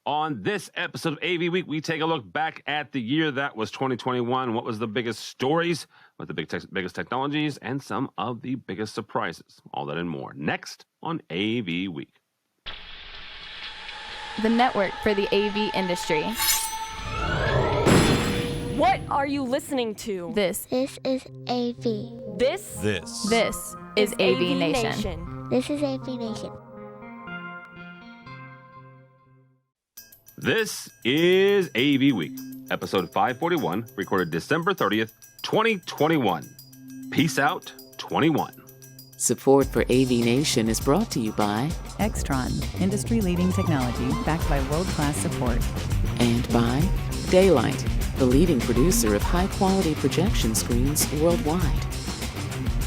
On this episode of AV Week, we take a look back at the year that was 2021. What was the biggest stories, what the biggest technologies, and some of the biggest surprises. All that and more next on AV Week. The network for the AV industry. What are you listening to? This is AV. This is AVNation. This is AVNation. This is AV Week, episode 541, recorded December 30th, 2021. Peace out, 21. Support for AVNation is brought to you by Extron, industry-leading technology backed by world-class support. And by Daylight, the leading producer of high-quality projection screens worldwide.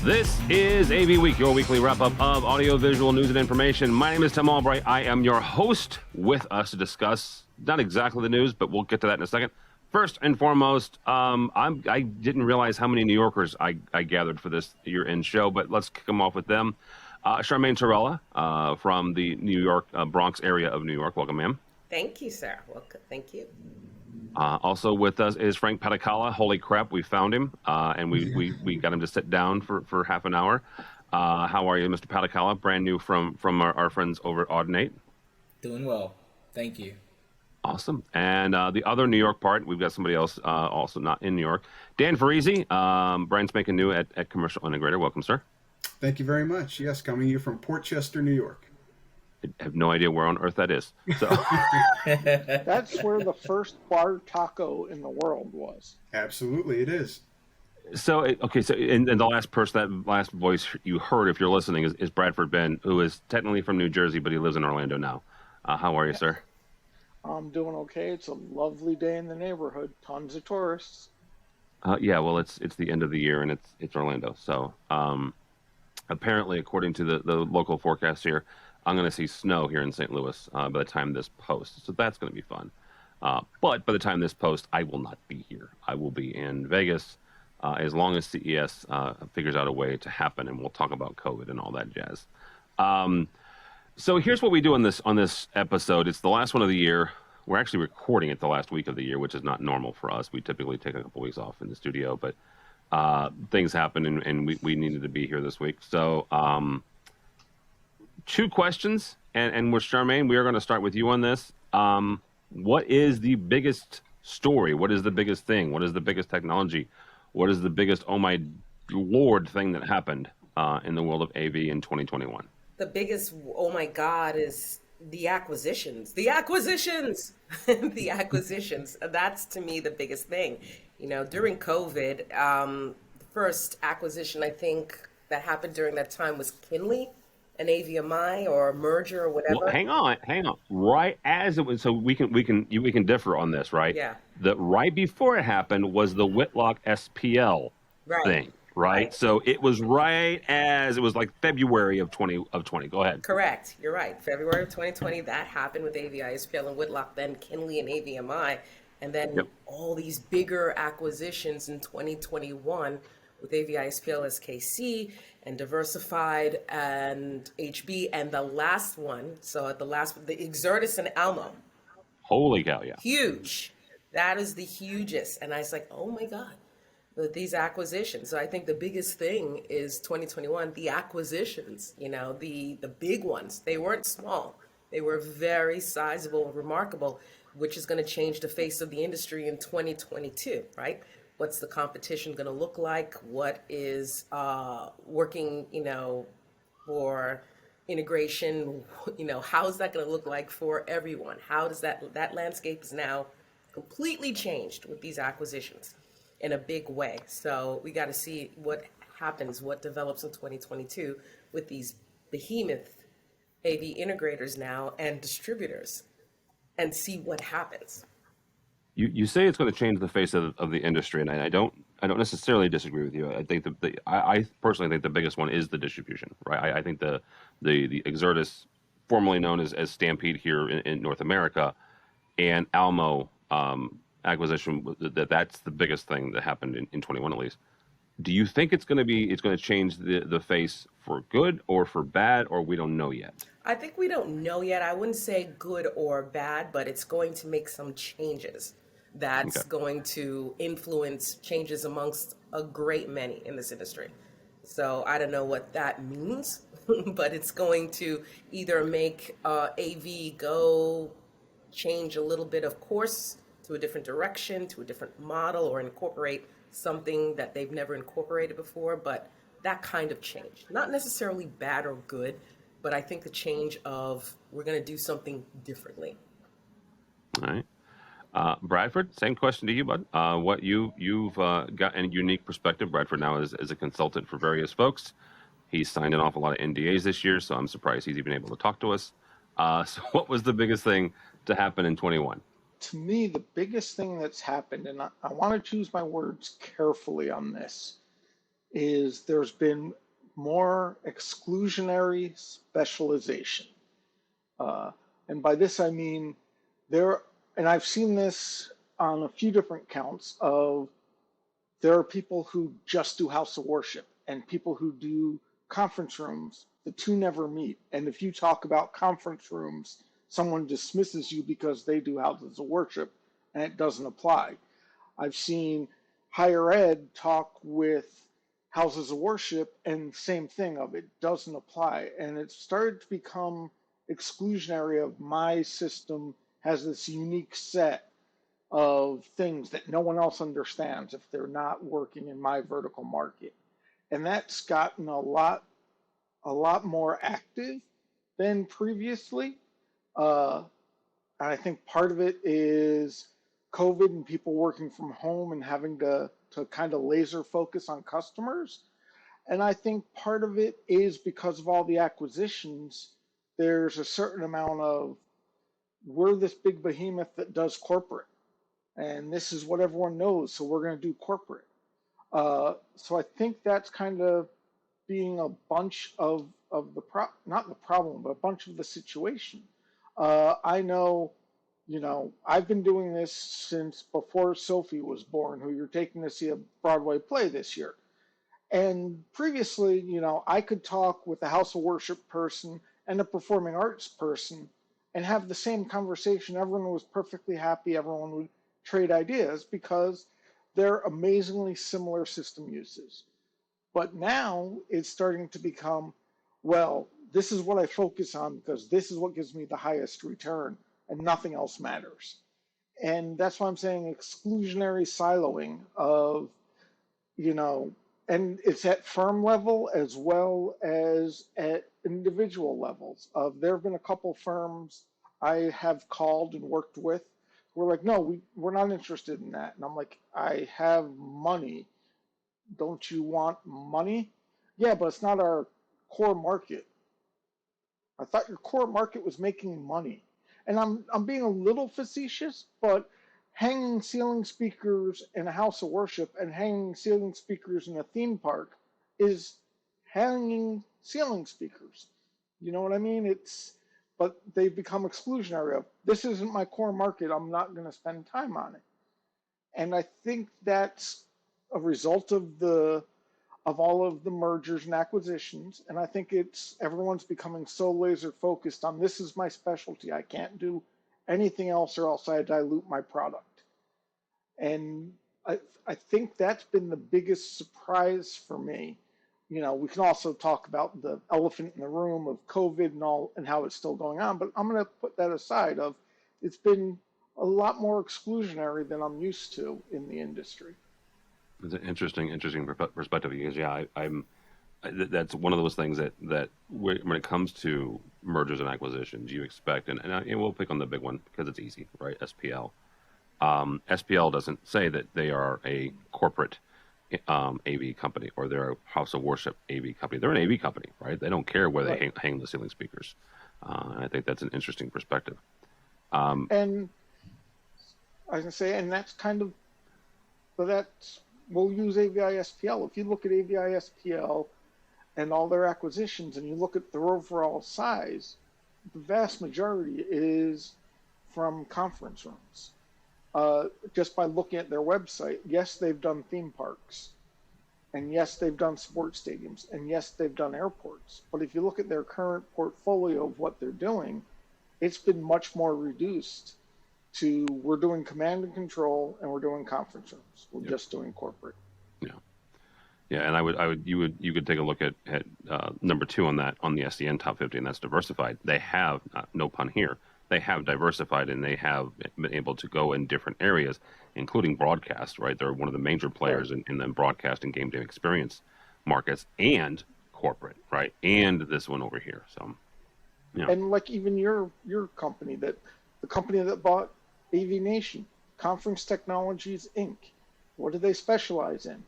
This is AV Week, your weekly wrap-up of audio-visual news and information. My name is Tim Albright. I am your host. With us to discuss not exactly the news, but we'll get to that in a second. First and foremost, I didn't realize how many New Yorkers I gathered for this year-end show, but let's kick them off with them. Charmaine Torella from the New York, Bronx area of New York. Welcome, ma'am. Thank you, sir. Welcome. Thank you. Also with us is Frank Patakala. Holy crap, we found him, and we got him to sit down for half an hour. How are you, Mr. Patakala? Brand new from our friends over at Audinate. Doing well. Thank you. Awesome. And the other New York part, we've got somebody else also not in New York. Dan Farisi, brand spanking new at Commercial Integrator. Welcome, sir. Thank you very much. Yes, coming to you from Port Chester, New York. I have no idea where on earth that is. So That's where the first bar taco in the world was. Absolutely, it is. So and the last person, that last voice you heard, if you're listening, is Bradford Ben, who is technically from New Jersey, but he lives in Orlando now. How are you, sir? I'm doing okay. It's a lovely day in the neighborhood. Tons of tourists. Yeah, well, it's the end of the year, and it's Orlando. So apparently, according to the local forecast here, I'm going to see snow here in St. Louis by the time this posts. So that's going to be fun. But by the time this posts, I will not be here. I will be in Vegas as long as CES figures out a way to happen, and we'll talk about COVID and all that jazz. So here's what we do on this episode. It's the last one of the year. We're actually recording it the last week of the year, which is not normal for us. We typically take a couple weeks off in the studio, but things happen, and we needed to be here this week. So two questions, and with Charmaine, we are going to start with you on this. What is the biggest story? What is the biggest thing? What is the biggest technology? What is the biggest, oh my Lord, thing that happened in the world of AV in 2021? The biggest, oh my God, is the acquisitions. The acquisitions! The acquisitions. That's, to me, the biggest thing. You know, during COVID, the first acquisition, I think, that happened during that time was Kinley, an AVMI or a merger or whatever. Well, hang on. Right as it was, so we can differ on this, right? Yeah. Right before it happened was the Whitlock SPL thing. Right. So it was right as it was like February of 2020. Go ahead. Correct. You're right. February of 2020, that happened with AVISPL and Whitlock, then Kinley and AVMI, and then all these bigger acquisitions in 2021 with AVISPL SKC and Diversified and HB, and the last one. So at the Exertis and Almo. Holy cow! Yeah. Huge. That is the hugest. And I was like, oh my God. With these acquisitions. So I think the biggest thing is 2021, the acquisitions, you know, the big ones. They weren't small. They were very sizable and remarkable, which is going to change the face of the industry in 2022, right? What's the competition going to look like? What is working, you know, for integration? You know, how is that going to look like for everyone? How does that landscape is now completely changed with these acquisitions in a big way. So we got to see what happens, what develops in 2022 with these behemoth AV integrators now and distributors, and see what happens. You say it's going to change the face of the industry, and I don't necessarily disagree with you. I think I personally think the biggest one is the distribution, right? I think the Exertis, formerly known as Stampede here in North America, and Almo acquisition, that's the biggest thing that happened in 21 at least. Do you think it's going to change the face for good or for bad, or we don't know yet? I think we don't know yet. I wouldn't say good or bad, but it's going to make some changes. That's Okay. going to influence changes amongst a great many in this industry. So I don't know what that means, but it's going to either make AV go change a little bit of course to a different direction, to a different model, or incorporate something that they've never incorporated before. But that kind of change, not necessarily bad or good, but I think the change of we're going to do something differently. All right. Bradford, same question to you, bud. What you've got a unique perspective. Bradford now is a consultant for various folks. He's signed an awful lot of NDAs this year, so I'm surprised he's even able to talk to us. So what was the biggest thing to happen in 21? To me, the biggest thing that's happened, and I want to choose my words carefully on this, is there's been more exclusionary specialization. And by this I mean and I've seen this on a few different counts of there are people who just do house of worship and people who do conference rooms. The two never meet. And if you talk about conference rooms, someone dismisses you because they do houses of worship and it doesn't apply. I've seen higher ed talk with houses of worship and same thing of it doesn't apply. And it started to become exclusionary of my system has this unique set of things that no one else understands if they're not working in my vertical market. And that's gotten a lot more active than previously. And I think part of it is COVID and people working from home and having to kind of laser focus on customers. And I think part of it is because of all the acquisitions, there's a certain amount of, we're this big behemoth that does corporate. And this is what everyone knows, so we're going to do corporate. So I think that's kind of being a bunch of not the problem, but a bunch of the situation. I know, I've been doing this since before Sophie was born, who you're taking to see a Broadway play this year. And previously, I could talk with a house of worship person and a performing arts person and have the same conversation. Everyone was perfectly happy. Everyone would trade ideas because they're amazingly similar system uses. But now it's starting to become, well, this is what I focus on because this is what gives me the highest return and nothing else matters. And that's why I'm saying exclusionary siloing of, and it's at firm level as well as at individual levels. There have been a couple firms I have called and worked with. We're like, no, we're not interested in that. And I'm like, I have money. Don't you want money? Yeah, but it's not our core market. I thought your core market was making money. And I'm being a little facetious, but hanging ceiling speakers in a house of worship and hanging ceiling speakers in a theme park is hanging ceiling speakers. You know what I mean? But they've become exclusionary of, this isn't my core market, I'm not going to spend time on it. And I think that's a result of all of the mergers and acquisitions. And I think everyone's becoming so laser focused on, this is my specialty, I can't do anything else or else I dilute my product. And I think that's been the biggest surprise for me. We can also talk about the elephant in the room of COVID and how it's still going on, but I'm going to put that aside of, it's been a lot more exclusionary than I'm used to in the industry. It's an interesting perspective, because that's one of those things that when it comes to mergers and acquisitions, you expect, and we'll pick on the big one because it's easy, right? SPL. SPL doesn't say that they are a corporate AV company or they're a house of worship AV company. They're an AV company, right? They don't care where they hang the ceiling speakers. And I think that's an interesting perspective. And I was going to say, and that's kind of, but we'll use AVI SPL. If you look at AVI SPL and all their acquisitions and you look at their overall size, the vast majority is from conference rooms. Just by looking at their website, yes, they've done theme parks, And yes, they've done sports stadiums, and yes, they've done airports. But if you look at their current portfolio of what they're doing, it's been much more reduced to we're doing command and control and we're doing conference rooms. We're just doing corporate. Yeah. Yeah, and you could take a look at number 2 on that, on the SDN top 50, and that's diversified. They have, no pun here, they have diversified, and they have been able to go in different areas, including broadcast, right? They're one of the major players in the broadcast and game day experience markets, and corporate, right? And this one over here. So, yeah. And like even your company, the company that bought AVNation, Conference Technologies Inc. What do they specialize in?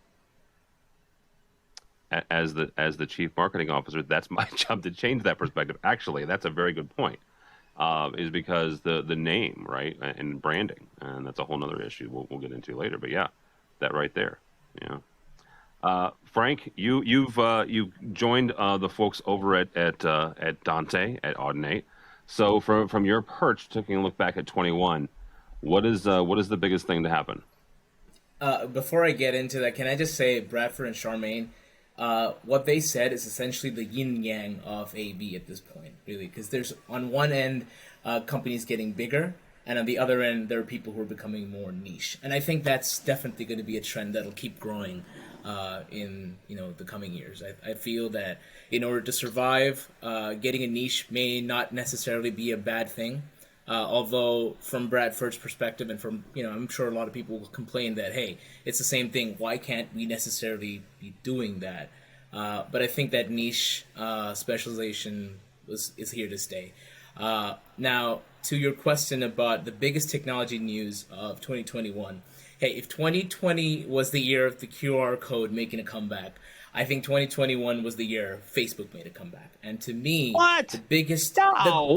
As the chief marketing officer, that's my job to change that perspective. Actually, that's a very good point. Is because the name, right, and branding, and that's a whole nother issue we'll get into later. But yeah, that right there. Yeah. Frank, you've joined the folks over at Dante at Audinate. So from your perch, taking a look back at 21, what is the biggest thing to happen? Before I get into that, can I just say Bradford and Charmaine, what they said is essentially the yin yang of AV at this point, really, because there's on one end companies getting bigger, and on the other end there are people who are becoming more niche, and I think that's definitely going to be a trend that'll keep growing in the coming years. I feel that in order to survive, getting a niche may not necessarily be a bad thing. Although from Bradford's perspective, and from, I'm sure a lot of people will complain that, hey, it's the same thing. Why can't we necessarily be doing that? But I think that niche specialization is here to stay. Now, to your question about the biggest technology news of 2021, hey, if 2020 was the year of the QR code making a comeback, I think 2021 was the year Facebook made a comeback, and to me, what? the biggest, whoa,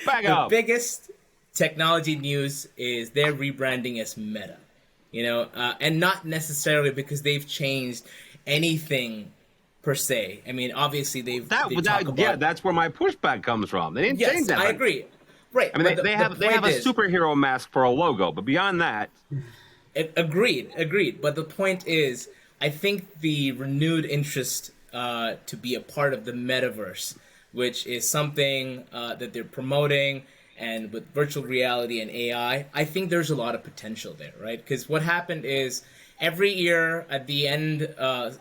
back up. The biggest technology news is their rebranding as Meta, and not necessarily because they've changed anything per se. I mean, obviously that's where my pushback comes from. They didn't change that. I agree. Right. I mean, they have a superhero mask for a logo, but beyond that. Agreed. But the point is, I think the renewed interest to be a part of the metaverse, which is something that they're promoting, and with virtual reality and AI, I think there's a lot of potential there, right? Because what happened is every year at the end,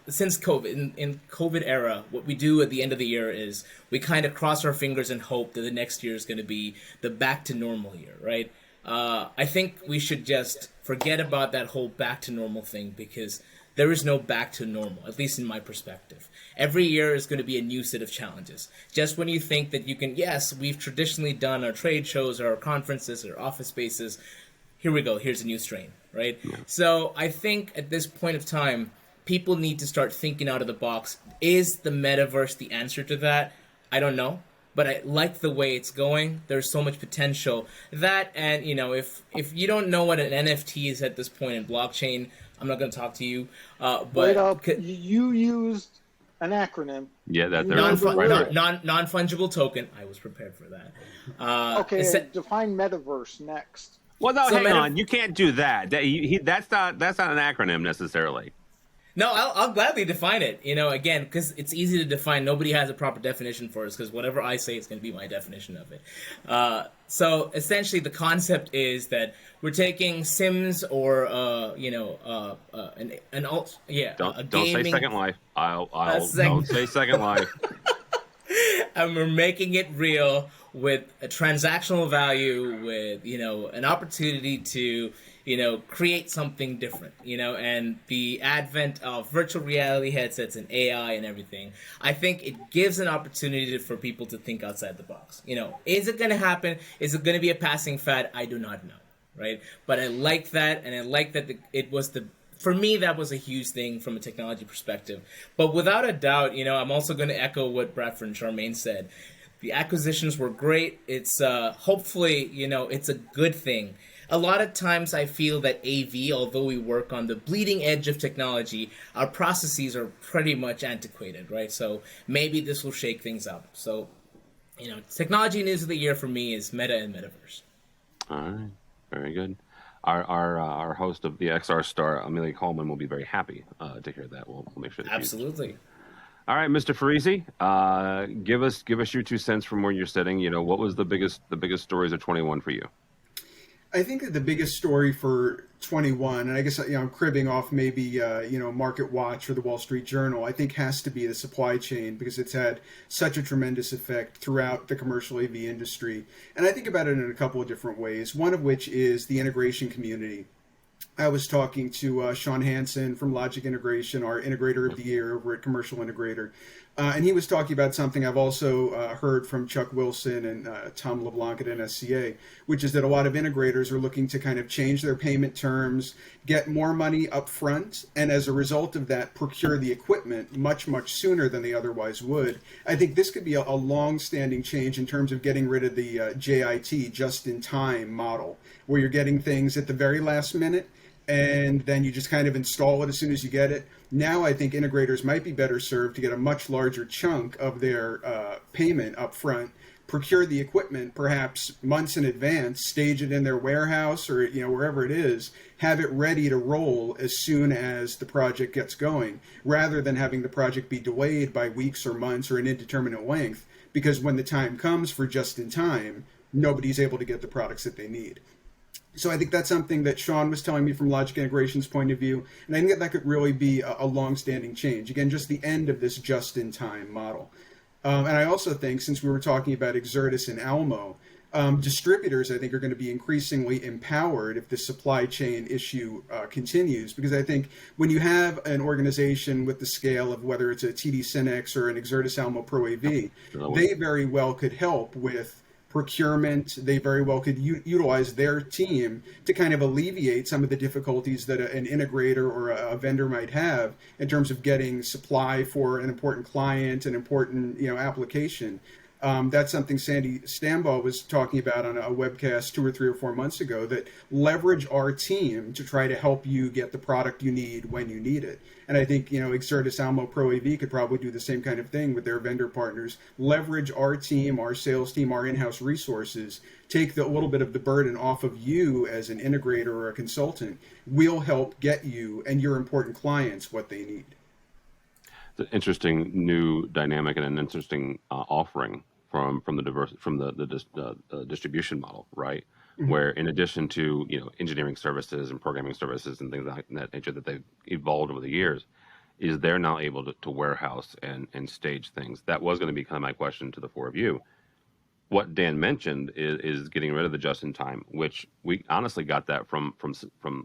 since COVID, in COVID era, what we do at the end of the year is we kind of cross our fingers and hope that the next year is going to be the back to normal year, right? I think we should just forget about that whole back to normal thing, because there is no back to normal, at least in my perspective. Every year is going to be a new set of challenges. Just when you think that you can, yes, we've traditionally done our trade shows, our conferences, our office spaces, here we go, here's a new strain, right? Yeah. So I think at this point of time, people need to start thinking out of the box. Is the metaverse the answer to that? I don't know. But I like the way it's going. There's so much potential. That, and if you don't know what an NFT is at this point in blockchain, I'm not going to talk to you. But wait up, you used an acronym. Yeah, that non-fungible token. I was prepared for that. Okay, define metaverse next. Well, no, hang on. You can't do that. That's not an acronym necessarily. No, I'll gladly define it, again, because it's easy to define. Nobody has a proper definition for us, because whatever I say is going to be my definition of it. So essentially the concept is that we're taking Sims or, an alt, Don't say Second Life. Don't say Second Life. And we're making it real with a transactional value, with, an opportunity to, create something different, and the advent of virtual reality headsets and AI and everything, I think it gives an opportunity for people to think outside the box. Is it going to happen? Is it going to be a passing fad? I do not know, right? But I like that, and I like that for me, that was a huge thing from a technology perspective. But without a doubt, I'm also going to echo what Bradford and Charmaine said. The acquisitions were great. It's hopefully, it's a good thing. A lot of times I feel that AV, although we work on the bleeding edge of technology, our processes are pretty much antiquated, right? So maybe this will shake things up. So, technology news of the year for me is Meta and Metaverse. All right. Very good. our host of the XR Star, Amelia Coleman, will be very happy to hear that. We'll make sure that Absolutely. All right, Mr. Farisi, give us your 2 cents from where you're sitting. What was the biggest stories of 21 for you? I think that the biggest story for 21, and I guess I'm cribbing off maybe Market Watch or the Wall Street Journal, I think has to be the supply chain, because it's had such a tremendous effect throughout the commercial AV industry. And I think about it in a couple of different ways, one of which is the integration community. I was talking to Sean Hansen from Logic Integration, our Integrator of the Year over at Commercial Integrator. And he was talking about something I've also heard from Chuck Wilson and Tom LeBlanc at NSCA, which is that a lot of integrators are looking to kind of change their payment terms, get more money up front, and as a result of that, procure the equipment much, much sooner than they otherwise would. I think this could be a long-standing change in terms of getting rid of the JIT, just-in-time model, where you're getting things at the very last minute, and then you just kind of install it as soon as you get it. Now I think integrators might be better served to get a much larger chunk of their payment up front, procure the equipment perhaps months in advance, stage it in their warehouse or wherever it is, have it ready to roll as soon as the project gets going, rather than having the project be delayed by weeks or months or an indeterminate length, because when the time comes for just in time, nobody's able to get the products that they need. So I think that's something that Sean was telling me from Logic Integration's point of view, and I think that could really be a long-standing change. Again, just the end of this just-in-time model. And I also think, since we were talking about Exertis and Almo, distributors, I think, are going to be increasingly empowered if the supply chain issue continues, because I think when you have an organization with the scale of whether it's a TD Synnex or an Exertis Almo Pro AV, they very well could help with procurement. They very well could utilize their team to kind of alleviate some of the difficulties that an integrator or a vendor might have in terms of getting supply for an important client, an important application. That's something Sandy Stambaugh was talking about on a webcast 2 or 3 or 4 months ago, that leverage our team to try to help you get the product you need when you need it. And I think, Exertis Almo Pro AV could probably do the same kind of thing with their vendor partners. Leverage our team, our sales team, our in-house resources, take a little bit of the burden off of you as an integrator or a consultant. We'll help get you and your important clients what they need. It's an interesting new dynamic and an interesting offering from the distribution model, right? Mm-hmm. Where in addition to engineering services and programming services and things like that nature that they've evolved over the years, is they're now able to warehouse and stage things. That was going to be kind of my question to the four of you. What Dan mentioned is getting rid of the just in time, which we honestly got that from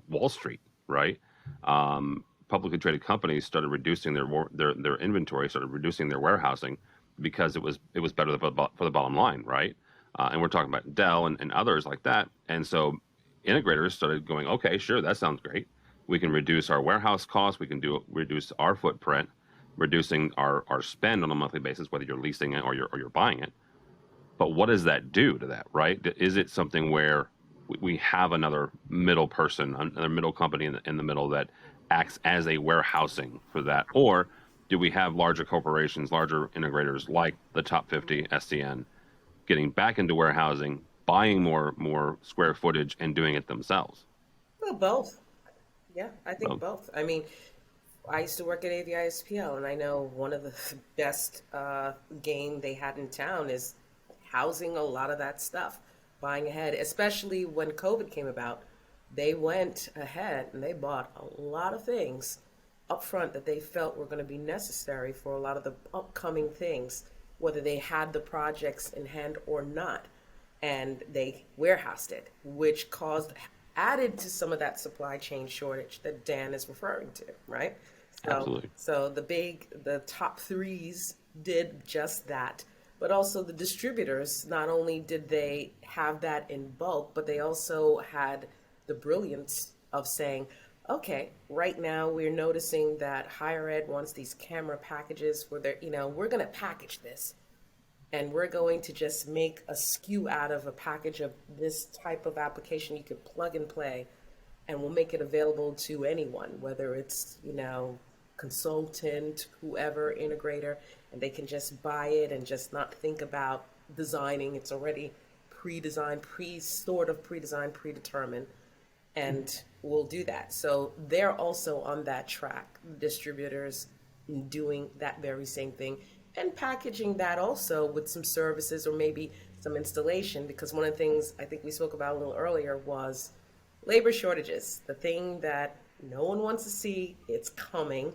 Wall Street, right? Publicly traded companies started reducing their inventory, started reducing their warehousing, because it was better for the bottom line, right? And we're talking about Dell and others like that. And so integrators started going, okay, sure, that sounds great. We can reduce our warehouse costs. We can reduce our footprint, reducing our spend on a monthly basis, whether you're leasing it or you're buying it. But what does that do to that, right? Is it something where we have another middle person, another middle company in the middle that acts as a warehousing for that? Or do we have larger corporations, larger integrators like the top 50 SCN getting back into warehousing, buying more square footage and doing it themselves? Well, both. Yeah, I think both. I mean, I used to work at AVISPL, and I know one of the best game they had in town is housing a lot of that stuff, buying ahead, especially when COVID came about. They went ahead and they bought a lot of things up front that they felt were going to be necessary for a lot of the upcoming things, whether they had the projects in hand or not. And they warehoused it, which added to some of that supply chain shortage that Dan is referring to, right? Absolutely. So the top threes did just that. But also the distributors, not only did they have that in bulk, but they also had the brilliance of saying, okay, right now we're noticing that higher ed wants these camera packages where we're going to package this, and we're going to just make a SKU out of a package of this type of application you can plug and play, and we'll make it available to anyone, whether it's, consultant, whoever, integrator, and they can just buy it and just not think about designing. It's already pre-designed, pre-determined. and we'll do that. So they're also on that track, distributors doing that very same thing and packaging that also with some services or maybe some installation, because one of the things I think we spoke about a little earlier was labor shortages, the thing that no one wants to see. It's coming,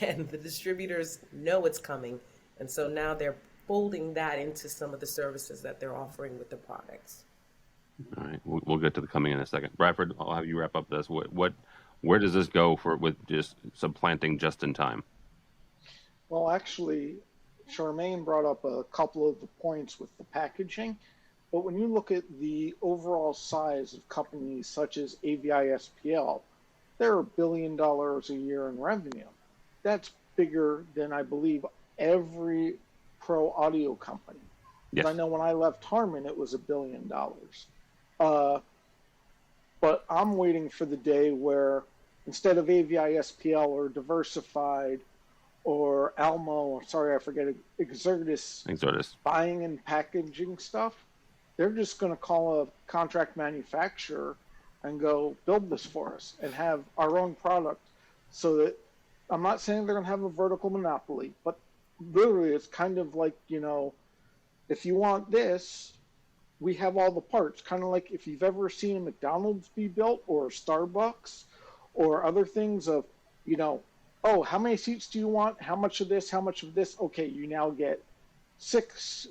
and the distributors know it's coming, and so now they're folding that into some of the services that they're offering with the products. All right, we'll get to the coming in a second. Bradford, I'll have you wrap up this. Where does this go with just supplanting just in time? Well, actually, Charmaine brought up a couple of the points with the packaging, but when you look at the overall size of companies such as AVISPL, they're $1 billion a year in revenue. That's bigger than, I believe, every pro audio company. Yes. I know when I left Harman, it was $1 billion. But I'm waiting for the day where instead of AVISPL or Diversified or Almo, sorry, I forget, Exertis buying and packaging stuff, they're just going to call a contract manufacturer and go build this for us and have our own product. So that, I'm not saying they're going to have a vertical monopoly, but literally it's kind of like, if you want this, we have all the parts. Kind of like if you've ever seen a McDonald's be built or a Starbucks or other things of, oh, how many seats do you want? How much of this? How much of this? Okay, you now get six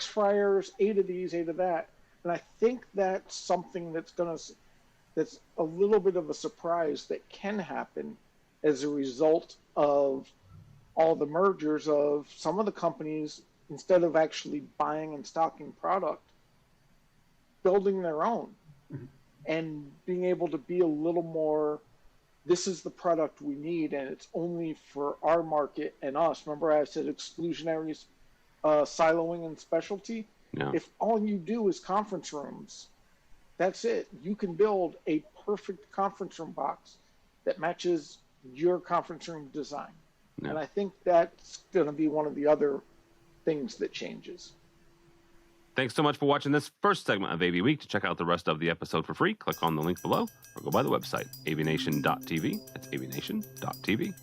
fryers, 8 of these, 8 of that. And I think that's something that's a little bit of a surprise that can happen as a result of all the mergers of some of the companies, instead of actually buying and stocking product, building their own and being able to be a little more, this is the product we need and it's only for our market and us. Remember I said exclusionary siloing and specialty? Yeah. If all you do is conference rooms, that's it. You can build a perfect conference room box that matches your conference room design. Yeah. And I think that's going to be one of the other things that changes. Thanks so much for watching this first segment of AVWeek. To check out the rest of the episode for free, click on the link below or go by the website, avnation.tv. That's avnation.tv.